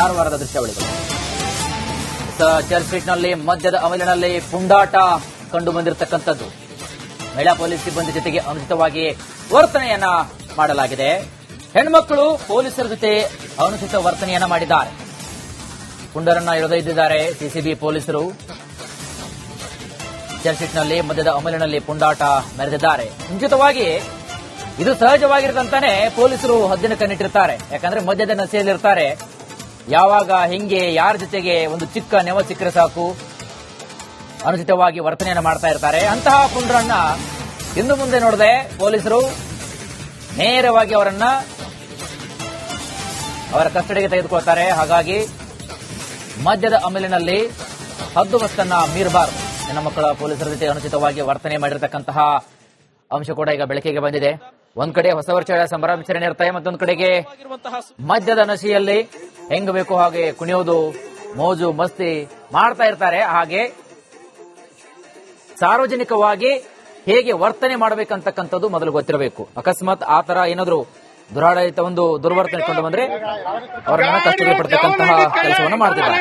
ಕಾರವಾರದ ದೃಶ್ಯಾವಳಿಗಳು. ಚರ್ಚ್ ಸ್ಟ್ರೀಟ್ನಲ್ಲಿ ಮದ್ಯದ ಅಮಲಿನಲ್ಲಿ ಪುಂಡಾಟ ಕಂಡು ಬಂದಿರತಕ್ಕಂಥದ್ದು. ಮಹಿಳಾ ಪೊಲೀಸ್ ಸಿಬ್ಬಂದಿ ಜೊತೆಗೆ ಅನುಚಿತವಾಗಿ ವರ್ತನೆಯನ್ನ ಮಾಡಲಾಗಿದೆ. ಹೆಣ್ಮಕ್ಕಳು ಪೊಲೀಸರ ಜೊತೆ ಅನುಚಿತ ವರ್ತನೆಯನ್ನ ಮಾಡಿದ್ದಾರೆ. ಪುಂಡರನ್ನ ಎಳೆದೊಯ್ದಿದ್ದಾರೆ ಸಿಸಿಬಿ ಪೊಲೀಸರು. ಚರ್ಚ್ ಸ್ಟ್ರೀಟ್ನಲ್ಲಿ ಮದ್ಯದ ಅಮಲಿನಲ್ಲಿ ಪುಂಡಾಟ ಮೆರೆದಿದ್ದಾರೆ. ಮುಂಚಿತವಾಗಿ ಇದು ಸಹಜವಾಗಿರುತ್ತಂತಾನೆ ಪೊಲೀಸರು ಹದ್ದಿನ ಕಣ್ಣಿಟ್ಟಿರ್ತಾರೆ. ಯಾಕಂದ್ರೆ ಮದ್ಯದ ನಶೆಯಲ್ಲಿರ್ತಾರೆ. ಯಾವಾಗ ಹಿಂಗೆ ಯಾರ ಜೊತೆಗೆ ಒಂದು ಚಿಕ್ಕ ನೆವ ಸಿಕ್ಕರೆ ಸಾಕು ಅನುಚಿತವಾಗಿ ವರ್ತನೆಯನ್ನು ಮಾಡ್ತಾ ಇರ್ತಾರೆ. ಅಂತಹ ಪುಂಡ್ರನ್ನ ಇನ್ನು ಮುಂದೆ ನೋಡದೆ ಪೊಲೀಸರು ನೇರವಾಗಿ ಅವರನ್ನ ಅವರ ಕಸ್ಟಡಿಗೆ ತೆಗೆದುಕೊಳ್ತಾರೆ. ಹಾಗಾಗಿ ಮದ್ಯದ ಅಮಲಿನಲ್ಲಿ ಹದ್ದುಬಸ್ತನ್ನ ಮೀರಬಾರದು. ಹೆಣ್ಣು ಮಕ್ಕಳ ಪೊಲೀಸರ ಜೊತೆ ಅನುಚಿತವಾಗಿ ವರ್ತನೆ ಮಾಡಿರತಕ್ಕಂತಹ ಅಂಶ ಕೂಡ ಈಗ ಬೆಳಕಿಗೆ ಬಂದಿದೆ. ಒಂದ್ ಕಡೆ ಹೊಸ ವರ್ಷದ ಸಂಭ್ರಮಾಚರಣೆ ಇರ್ತಾರೆ, ಮತ್ತೊಂದು ಕಡೆಗೆ ಮದ್ಯದ ನಶೆಯಲ್ಲಿ ಹೆಂಗ್ ಬೇಕು ಹಾಗೆ ಕುಣಿಯೋದು, ಮೋಜು ಮಸ್ತಿ ಮಾಡ್ತಾ ಇರ್ತಾರೆ. ಹಾಗೆ ಸಾರ್ವಜನಿಕವಾಗಿ ಹೇಗೆ ವರ್ತನೆ ಮಾಡಬೇಕಂತಕ್ಕಂಥದ್ದು ಮೊದಲು ಗೊತ್ತಿರಬೇಕು. ಅಕಸ್ಮಾತ್ ಆ ತರ ಏನಾದ್ರು ದುರಾಡಳಿತ ಒಂದು ದುರ್ವರ್ತನೆ ಕಂಡು ಬಂದ್ರೆ ಅವರನ್ನ ಕಸ್ಟಡಿಗೆ ಪಡ್ತಕ್ಕಂತಹ ಕೆಲಸವನ್ನು ಮಾಡ್ತಿದ್ದಾರೆ.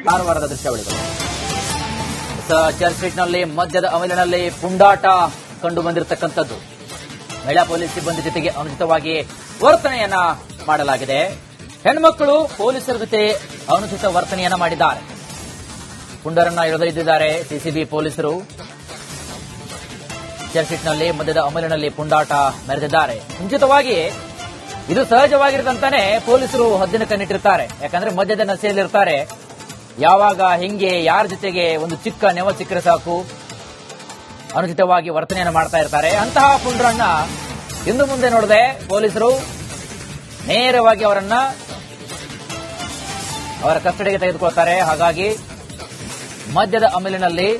ಕಾರವಾರದ ದೃಶ್ಯಾವಳಿಗಳು. ಚರ್ಚ್ ಸ್ಟ್ರೀಟ್ನಲ್ಲಿ ಮದ್ಯದ ಅಮಲಿನಲ್ಲಿ ಪುಂಡಾಟ ಕಂಡು ಬಂದಿರತಕ್ಕಂಥದ್ದು. ಮಹಿಳಾ ಪೊಲೀಸ್ ಸಿಬ್ಬಂದಿ ಜೊತೆಗೆ ಅನುಚಿತವಾಗಿ ವರ್ತನೆಯನ್ನ ಮಾಡಲಾಗಿದೆ. ಹೆಣ್ಮಕ್ಕಳು ಪೊಲೀಸರ ಜೊತೆ ಅನುಚಿತ ವರ್ತನೆಯನ್ನ ಮಾಡಿದ್ದಾರೆ. ಪುಂಡರನ್ನ ಎಳೆದೊಯ್ದಿದ್ದಾರೆ ಸಿಸಿಬಿ ಪೊಲೀಸರು. ಚರ್ಚ್ ಸ್ಟ್ರೀಟ್ನಲ್ಲಿ ಮದ್ಯದ ಅಮಲಿನಲ್ಲಿ ಪುಂಡಾಟ ಮೆರೆದಿದ್ದಾರೆ. ಮುಂಚಿತವಾಗಿ ಇದು ಸಹಜವಾಗಿರುತ್ತಂತಾನೆ ಪೊಲೀಸರು ಹದ್ದಿನ ಕಣ್ಣಿಟ್ಟಿರ್ತಾರೆ. ಯಾಕಂದ್ರೆ ಮದ್ಯದ ನಶೆಯಲ್ಲಿರ್ತಾರೆ. ಯಾವಾಗ ಹಿಂಗೆ ಯಾರ ಜೊತೆಗೆ ಒಂದು ಚಿಕ್ಕ ನೆವ ಸಿಕ್ಕರೆ ಸಾಕು ಅನುಚಿತವಾಗಿ ವರ್ತನೆಯನ್ನು ಮಾಡ್ತಾ ಇರ್ತಾರೆ. ಅಂತಹ ಪುಂಡ್ರನ್ನ ಇನ್ನು ಮುಂದೆ ನೋಡದೆ ಪೊಲೀಸರು ನೇರವಾಗಿ ಅವರನ್ನ ಅವರ ಕಸ್ಟಡಿಗೆ ತೆಗೆದುಕೊಳ್ತಾರೆ. ಹಾಗಾಗಿ ಮದ್ಯದ ಅಮಲಿನಲ್ಲಿ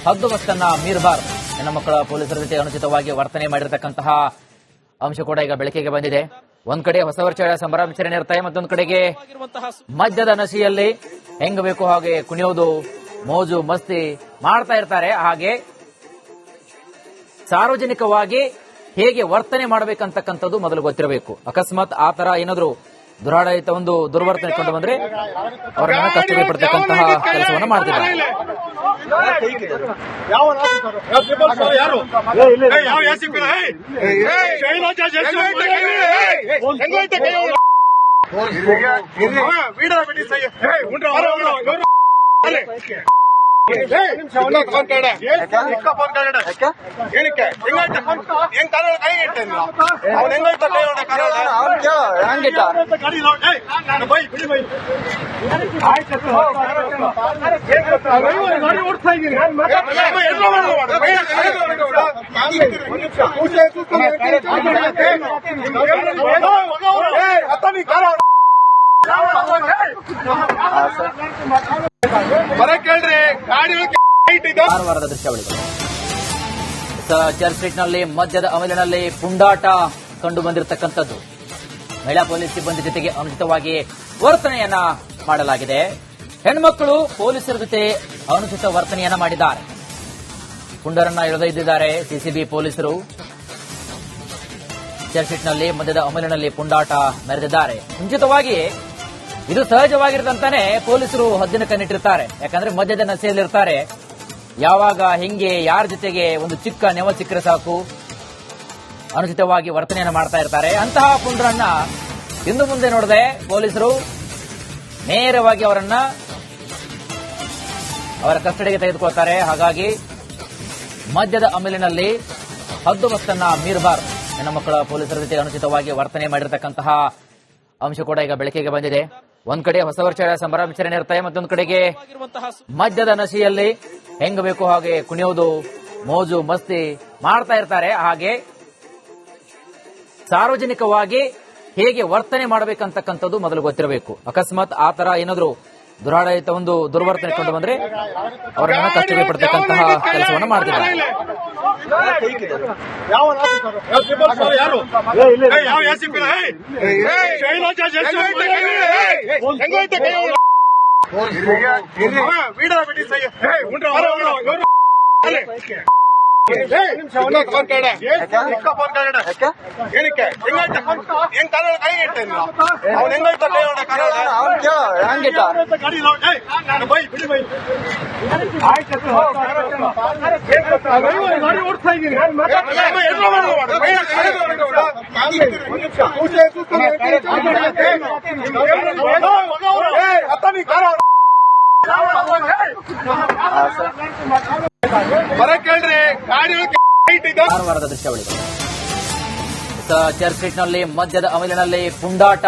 ಹದ್ದುಬಸ್ತನ್ನ ಮೀರಬಾರದು. ಹೆಣ್ಣು ಮಕ್ಕಳ ಪೊಲೀಸರ ಜೊತೆ ಅನುಚಿತವಾಗಿ ವರ್ತನೆ ಮಾಡಿರತಕ್ಕಂತಹ ಅಂಶ ಕೂಡ ಈಗ ಬೆಳಕಿಗೆ ಬಂದಿದೆ. ಒಂದ್ ಕಡೆ ಹೊಸ ವರ್ಷದ ಸಂಭ್ರಮಾಚರಣೆ ಇರ್ತಾರೆ, ಮತ್ತೊಂದು ಕಡೆಗೆ ಮದ್ಯದ ನಶೆಯಲ್ಲಿ ಹೆಂಗ್ ಬೇಕು ಹಾಗೆ ಕುಣಿಯೋದು, ಮೋಜು ಮಸ್ತಿ ಮಾಡ್ತಾ ಇರ್ತಾರೆ. ಹಾಗೆ ಸಾರ್ವಜನಿಕವಾಗಿ ಹೇಗೆ ವರ್ತನೆ ಮಾಡಬೇಕಂತಕ್ಕಂಥದ್ದು ಮೊದಲು ಗೊತ್ತಿರಬೇಕು. ಅಕಸ್ಮಾತ್ ಆ ತರ ಏನಾದ್ರು ದುರಾಡಳಿತ ಒಂದು ದುರ್ವರ್ತನೆ ಕಂಡು ಬಂದ್ರೆ ಅವರನ್ನ ಕಸ್ಟಡಿಗೆ ಪಡ್ತಕ್ಕಂತಹ ಕೆಲಸವನ್ನು ಮಾಡ್ತಿದ್ದಾರೆ. ಕಾರವಾರದ ದೃಶ್ಯಾವಳಿಗಳು. ಚರ್ಚ್ ಸ್ಟ್ರೀಟ್ನಲ್ಲಿ ಮದ್ಯದ ಅಮಲಿನಲ್ಲಿ ಪುಂಡಾಟ ಕಂಡು ಬಂದಿರತಕ್ಕಂಥದ್ದು. ಮಹಿಳಾ ಪೊಲೀಸ್ ಸಿಬ್ಬಂದಿ ಜೊತೆಗೆ ಅನುಚಿತವಾಗಿ ವರ್ತನೆಯನ್ನ ಮಾಡಲಾಗಿದೆ. ಹೆಣ್ಮಕ್ಕಳು ಪೊಲೀಸರ ಜೊತೆ ಅನುಚಿತ ವರ್ತನೆಯನ್ನ ಮಾಡಿದ್ದಾರೆ. ಪುಂಡರನ್ನ ಎಳೆದೊಯ್ದಿದ್ದಾರೆ ಸಿಸಿಬಿ ಪೊಲೀಸರು. ಚರ್ಚ್ ಸ್ಟ್ರೀಟ್ನಲ್ಲಿ ಮದ್ಯದ ಅಮಲಿನಲ್ಲಿ ಪುಂಡಾಟ ಮೆರೆದಿದ್ದಾರೆ. ಮುಂಚಿತವಾಗಿ ಇದು ಸಹಜವಾಗಿರುತ್ತಂತಾನೆ ಪೊಲೀಸರು ಹದ್ದಿನ ಕಣ್ಣಿಟ್ಟಿರ್ತಾರೆ. ಯಾಕಂದ್ರೆ ಮದ್ಯದ ನಶೆಯಲ್ಲಿರ್ತಾರೆ. ಯಾವಾಗ ಹಿಂಗೆ ಯಾರ ಜೊತೆಗೆ ಒಂದು ಚಿಕ್ಕ ನೆವ ಸಿಕ್ಕರೆ ಸಾಕು ಅನುಚಿತವಾಗಿ ವರ್ತನೆಯನ್ನು ಮಾಡ್ತಾ ಇರ್ತಾರೆ. ಅಂತಹ ಪುಂಡ್ರನ್ನ ಇನ್ನು ಮುಂದೆ ನೋಡದೆ ಪೊಲೀಸರು ನೇರವಾಗಿ ಅವರನ್ನ ಅವರ ಕಸ್ಟಡಿಗೆ ತೆಗೆದುಕೊಳ್ತಾರೆ. ಹಾಗಾಗಿ ಮದ್ಯದ ಅಮಲಿನಲ್ಲಿ ಹದ್ದುಬಸ್ತನ್ನ ಮೀರಬಾರದು. ಹೆಣ್ಣು ಮಕ್ಕಳ ಪೊಲೀಸರ ಜೊತೆ ಅನುಚಿತವಾಗಿ ವರ್ತನೆ ಮಾಡಿರತಕ್ಕಂತಹ ಅಂಶ ಕೂಡ ಈಗ ಬೆಳಕಿಗೆ ಬಂದಿದೆ. ಒಂದ್ ಕಡೆ ಹೊಸ ವರ್ಷ ಸಂಭ್ರಮಾಚರಣೆ ಇರುತ್ತೆ, ಮತ್ತೊಂದು ಕಡೆಗೆ ಮದ್ಯದ ನಶೆಯಲ್ಲಿ ಹೆಂಗ ಬೇಕು ಹಾಗೆ ಕುಣಿಯೋದು, ಮೋಜು ಮಸ್ತಿ ಮಾಡ್ತಾ ಇರ್ತಾರೆ. ಹಾಗೆ ಸಾರ್ವಜನಿಕವಾಗಿ ಹೇಗೆ ವರ್ತನೆ ಮಾಡಬೇಕಂತಕ್ಕಂಥದ್ದು ಮೊದಲು ಗೊತ್ತಿರಬೇಕು. ಅಕಸ್ಮಾತ್ ಆ ತರ ಏನಾದ್ರು ದುರಾಡಳಿತ ಒಂದು ದುರ್ವರ್ತನೆ ಕೊಂಡು ಬಂದ್ರೆ ಅವರನ್ನ ಕಷ್ಟಕ್ಕೆ ಪಡ್ತಕ್ಕಂತಹ ಕೆಲಸವನ್ನು ಮಾಡ್ತಿದ್ದಾರೆ. ಕಾರವಾರದ ದೃಶ್ಯಾವಳಿಗಳು. ಚರ್ಚ್ಗೇಟ್ನಲ್ಲಿ ಮದ್ಯದ ಅಮಲಿನಲ್ಲಿ ಪುಂಡಾಟ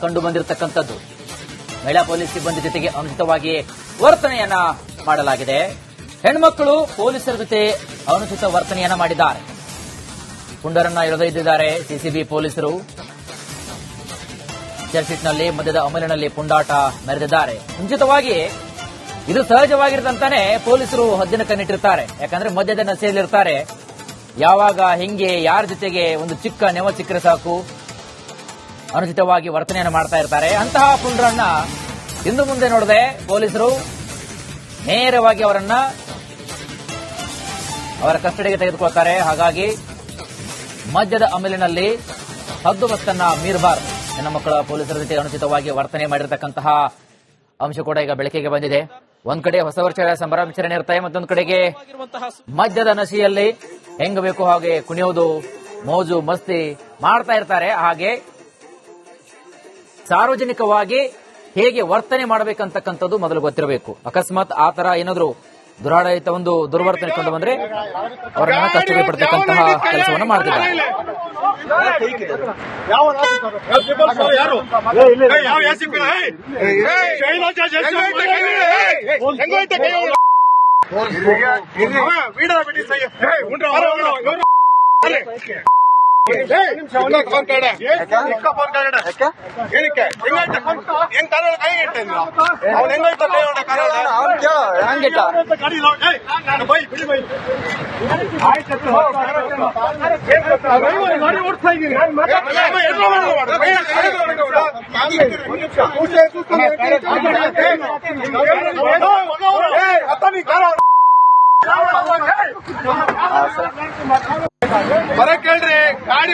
ಕಂಡು ಬಂದಿರತಕ್ಕಂಥದ್ದು. ಮಹಿಳಾ ಪೊಲೀಸ್ ಸಿಬ್ಬಂದಿ ಜೊತೆಗೆ ಅನುಚಿತವಾಗಿ ವರ್ತನೆಯನ್ನ ಮಾಡಲಾಗಿದೆ. ಹೆಣ್ಮಕ್ಕಳು ಪೊಲೀಸರ ಜೊತೆ ಅನುಚಿತ ವರ್ತನೆಯನ್ನ ಮಾಡಿದ್ದಾರೆ. ಪುಂಡರನ್ನ ಎಳೆದೊಯ್ದಿದ್ದಾರೆ ಸಿಸಿಬಿ ಪೊಲೀಸರು. ಚರ್ಚ್ಗೇಟ್ನಲ್ಲಿ ಮದ್ಯದ ಅಮಲಿನಲ್ಲಿ ಪುಂಡಾಟ ಮೆರೆದಿದ್ದಾರೆ. ಮುಂಚಿತವಾಗಿ ಇದು ಸಹಜವಾಗಿರದಂತಾನೆ ಪೊಲೀಸರು ಹದ್ದಿನ ಕಣ್ಣಿಟ್ಟಿರ್ತಾರೆ. ಯಾಕಂದ್ರೆ ಮದ್ಯದ ನಶೆಯಲ್ಲಿರ್ತಾರೆ. ಯಾವಾಗ ಹಿಂಗೆ ಯಾರ ಜೊತೆಗೆ ಒಂದು ಚಿಕ್ಕ ನೆವ ಸಿಕ್ಕರೆ ಸಾಕು ಅನುಚಿತವಾಗಿ ವರ್ತನೆಯನ್ನು ಮಾಡ್ತಾ ಇರ್ತಾರೆ. ಅಂತಹ ಪುಂಡರನ್ನ ಇನ್ನು ಮುಂದೆ ನೋಡದೆ ಪೊಲೀಸರು ನೇರವಾಗಿ ಅವರ ಕಸ್ಟಡಿಗೆ ತೆಗೆದುಕೊಳ್ತಾರೆ. ಹಾಗಾಗಿ ಮದ್ಯದ ಅಮಲಿನಲ್ಲಿ ಹದ್ದುಬಸ್ತನ್ನ ಮೀರಬಾರದು. ಹೆಣ್ಣು ಮಕ್ಕಳ ಪೊಲೀಸರ ಜೊತೆ ಅನುಚಿತವಾಗಿ ವರ್ತನೆ ಮಾಡಿರತಕ್ಕಂತಹ ಅಂಶ ಕೂಡ ಈಗ ಬೆಳಕಿಗೆ ಬಂದಿದೆ. ಒಂದ್ ಕಡೆ ಹೊಸ ವರ್ಷ ಸಂಭ್ರಮಾಚರಣೆ ಇರುತ್ತೆ, ಮತ್ತೊಂದು ಕಡೆಗೆ ಮದ್ಯದ ನಶೆಯಲ್ಲಿ ಹೆಂಗ ಬೇಕು ಹಾಗೆ ಕುಣಿಯೋದು, ಮೋಜು ಮಸ್ತಿ ಮಾಡ್ತಾ ಇರ್ತಾರೆ. ಹಾಗೆ ಸಾರ್ವಜನಿಕವಾಗಿ ಹೇಗೆ ವರ್ತನೆ ಮಾಡಬೇಕಂತಕ್ಕಂಥದ್ದು ಮೊದಲು ಗೊತ್ತಿರಬೇಕು. ಅಕಸ್ಮಾತ್ ಆ ತರ ಏನಾದ್ರು ದುರಾಡಳಿತ ಒಂದು ದುರ್ವರ್ತನೆ ಕೊಂಡು ಬಂದ್ರೆ ಅವರನ್ನ ಕಷ್ಟಕ್ಕೆ ಪಡ್ತಕ್ಕಂತಹ ಕೆಲಸವನ್ನು ಮಾಡ್ತಿದ್ದಾರೆ. ಬರ ಕೇಳ್ರಿ ಗಾಡಿ